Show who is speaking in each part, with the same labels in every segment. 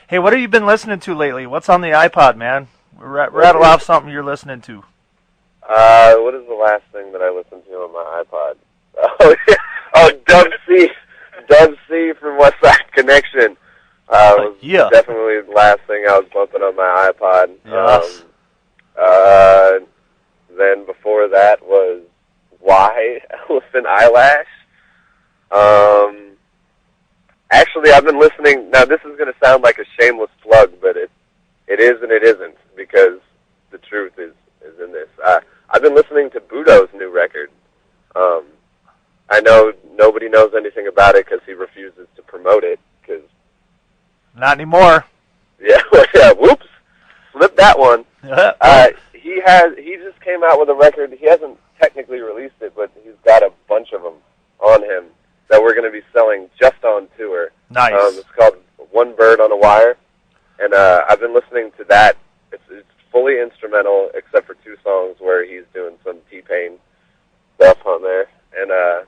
Speaker 1: Hey, what have you been listening to lately? What's on the iPod, man? Rattle off something you're listening to.
Speaker 2: What is the last thing that I listened to on my iPod? Oh, yeah. Oh, Dub C from West Side Connection. Was definitely the last thing I was bumping on my iPod.
Speaker 1: Yes.
Speaker 2: Then before that was Why Elephant Eyelash. Actually, I've been listening. Now, this is going to sound like a shameless plug, but it is and it isn't, because the truth is in this. I've been listening to Budo's new record. I know nobody knows anything about it because he refuses to promote it.
Speaker 1: Not anymore.
Speaker 2: Yeah, whoops, slipped that one. He just came out with a record. He hasn't technically released it, but he's got a bunch of them on him that we're going to be selling just on tour.
Speaker 1: Nice.
Speaker 2: It's called One Bird on a Wire, and I've been listening to that. It's fully instrumental, except for 2 songs where he's doing some T-Pain stuff on there, and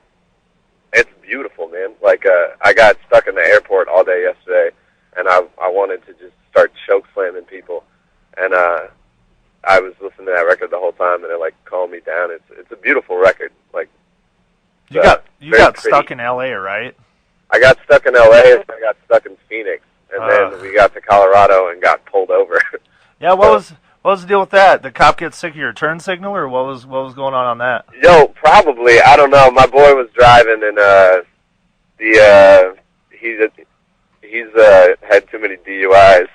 Speaker 2: it's beautiful, man. Like, I got stuck in the airport all day yesterday, and I wanted to just start choke slamming people, and I was listening to that record the whole time, and it like calmed me down. It's a beautiful record. Like,
Speaker 1: you got stuck in L.A., right?
Speaker 2: I got stuck in L.A. and I got stuck in Phoenix, and then we got to Colorado and got pulled over.
Speaker 1: Yeah, what was the deal with that? The cop get sick of your turn signal, or what was going on that?
Speaker 2: Yo, probably. I don't know. My boy was driving, and he's had too many DUIs,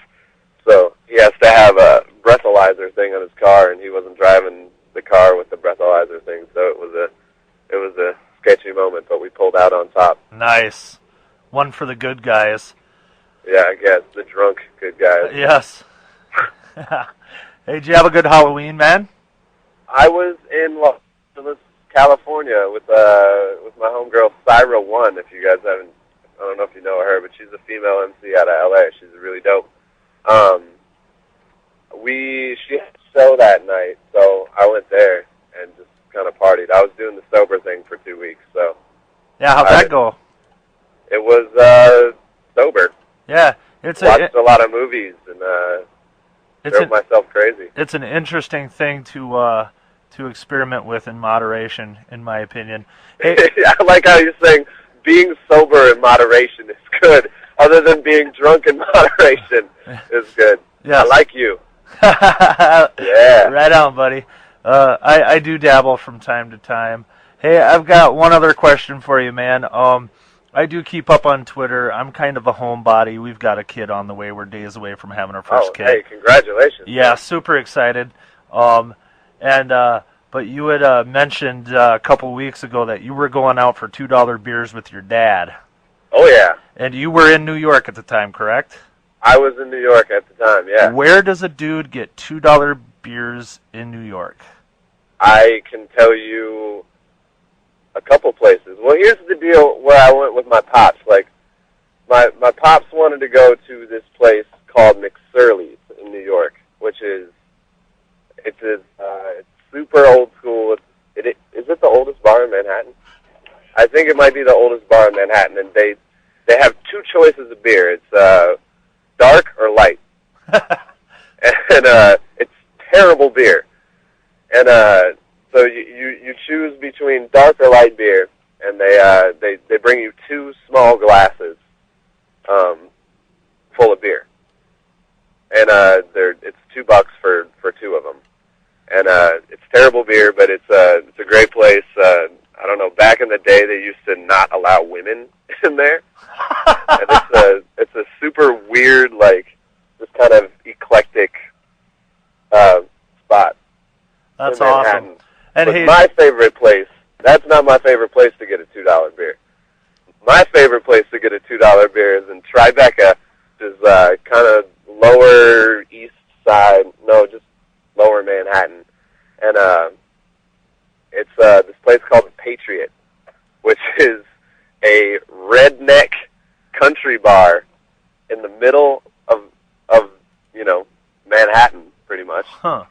Speaker 2: so he has to have a breathalyzer thing on his car, and he wasn't driving the car with the breathalyzer thing, so it was a sketchy moment, but we pulled out on top.
Speaker 1: Nice. One for the good guys.
Speaker 2: Yeah, I guess. The drunk good guys.
Speaker 1: Yes. Hey, did you have a good Halloween, man?
Speaker 2: I was in Los Angeles, California with my homegirl, Syra One, if you guys haven't, I don't know if you know her, but she's a female MC out of LA. She's really dope. She had a show that night, so I went there and just kind of partied. I was doing the sober thing for 2 weeks, so.
Speaker 1: Yeah, how'd that go?
Speaker 2: It was sober.
Speaker 1: Yeah,
Speaker 2: watched a lot of movies and drove myself crazy.
Speaker 1: It's an interesting thing to experiment with in moderation, in my opinion. Hey,
Speaker 2: I like how you're saying being sober in moderation is good. Other than being drunk in moderation is good.
Speaker 1: Yes.
Speaker 2: I like you. Yeah.
Speaker 1: Right on, buddy. I do dabble from time to time. Hey, I've got one other question for you, man. I do keep up on Twitter. I'm kind of a homebody. We've got a kid on the way. We're days away from having our first kid.
Speaker 2: Hey, congratulations.
Speaker 1: Yeah, super excited. But you had mentioned a couple weeks ago that you were going out for $2 beers with your dad.
Speaker 2: Oh, yeah.
Speaker 1: And you were in New York at the time, correct?
Speaker 2: I was in New York at the time, yeah.
Speaker 1: Where does a dude get $2 beers in New York?
Speaker 2: I can tell you a couple places. Well, here's the deal where I went with my pops. Like, my pops wanted to go to this place called McSurley's in New York, which is it's super old school. Is it the oldest bar in Manhattan? I think it might be the oldest bar in Manhattan, and they have 2 choices of beer. It's dark or light, and it's terrible beer. And so you choose between dark or light beer, and they bring you 2 small glasses full of beer, and it's $2 for 2 of them, and it's terrible beer, but it's a great place. I don't know. Back in the day, they used to not allow women in there, and it's a super weird, like, just kind of eclectic spot.
Speaker 1: That's awesome.
Speaker 2: And but my favorite place, that's not my favorite place to get a $2 beer. My favorite place to get a $2 beer is in Tribeca, which is kind of lower east side, just lower Manhattan. And it's this place called the Patriot, which is a redneck country bar in the middle of Manhattan, pretty much.
Speaker 1: Huh.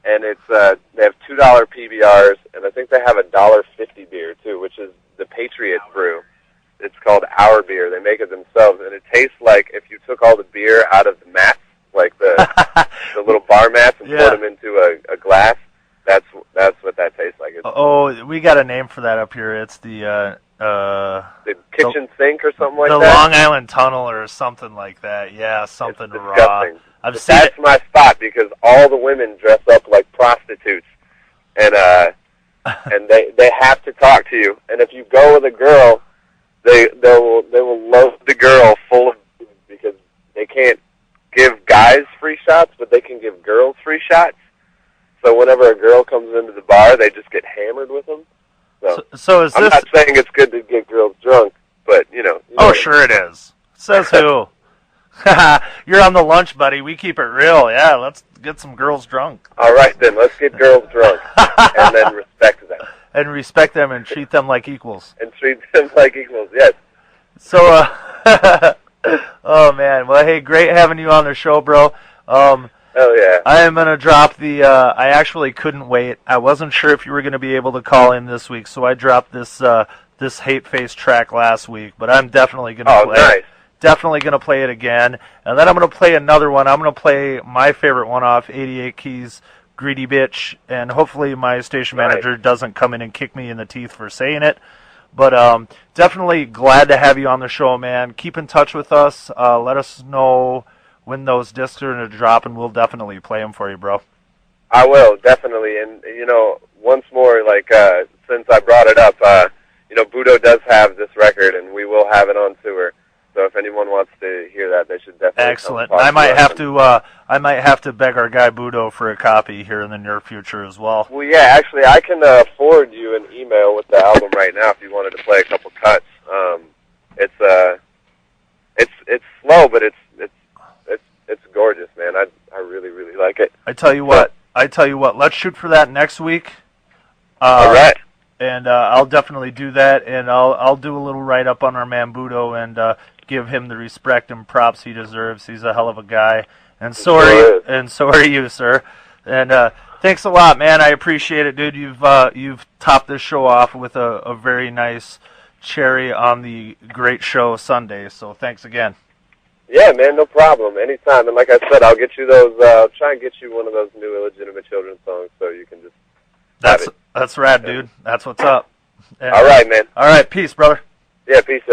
Speaker 2: And it's they have $2 PBRs, and I think they have a $1.50 beer too, which is the Patriot Brew. It's called Our Beer. They make it themselves, and it tastes like if you took all the beer out of the mats, like the little bar mats, and poured them into a glass. That's what that tastes like.
Speaker 1: Oh, we got a name for that up here. It's the
Speaker 2: kitchen sink or something like
Speaker 1: that.
Speaker 2: The
Speaker 1: Long Island Tunnel or something like that. Yeah, something raw.
Speaker 2: That's my spot because all the women dress up like prostitutes, and and they have to talk to you. And if you go with a girl, they will load the girl full of booze because they can't give guys free shots, but they can give girls free shots. So whenever a girl comes into the bar, they just get hammered with them.
Speaker 1: So is this?
Speaker 2: I'm not saying it's good to get girls drunk, but you know.
Speaker 1: Oh, sure it is. Says who? You're on the lunch, buddy. We keep it real. Yeah, let's get some girls drunk.
Speaker 2: All right, then. Let's get girls drunk and then respect them.
Speaker 1: And respect them and treat them like equals.
Speaker 2: And treat them like equals, yes.
Speaker 1: So, oh, man. Well, hey, great having you on the show, bro.
Speaker 2: Hell yeah.
Speaker 1: I am going to drop the, I actually couldn't wait. I wasn't sure if you were going to be able to call in this week, so I dropped this this Hate Face track last week, but I'm definitely going to play it. Definitely going to play it again. And then I'm going to play another one. I'm going to play my favorite one off, 88 Keys, Greedy Bitch, and hopefully my station manager doesn't come in and kick me in the teeth for saying it. But definitely glad to have you on the show, man. Keep in touch with us. Let us know when those discs are going to drop, and we'll definitely play them for you, bro.
Speaker 2: I will, definitely. And, you know, once more, like, since I brought it up, you know, Budo does have this record, and we will have it on tour. So if anyone wants to hear that, they should definitely.
Speaker 1: Excellent. I might have to beg our guy Budo for a copy here in the near future as well.
Speaker 2: Well, yeah, actually, I can forward you an email with the album right now if you wanted to play a couple cuts. It's slow, but it's gorgeous, man. I really really like it.
Speaker 1: I tell you what. Let's shoot for that next week.
Speaker 2: All right.
Speaker 1: And I'll definitely do that, and I'll do a little write up on our man Budo and give him the respect and props he deserves. He's a hell of a guy, and so are you, sir. And thanks a lot, man. I appreciate it, dude. You've topped this show off with a very nice cherry on the great show Sunday. So thanks again.
Speaker 2: Yeah, man, no problem. Anytime. And like I said, I'll get you those. I'll try and get you one of those new Illegitimate Children songs so you can just.
Speaker 1: That's rad, dude. That's what's up. And,
Speaker 2: all right, man.
Speaker 1: All right, peace, brother.
Speaker 2: Yeah, peace.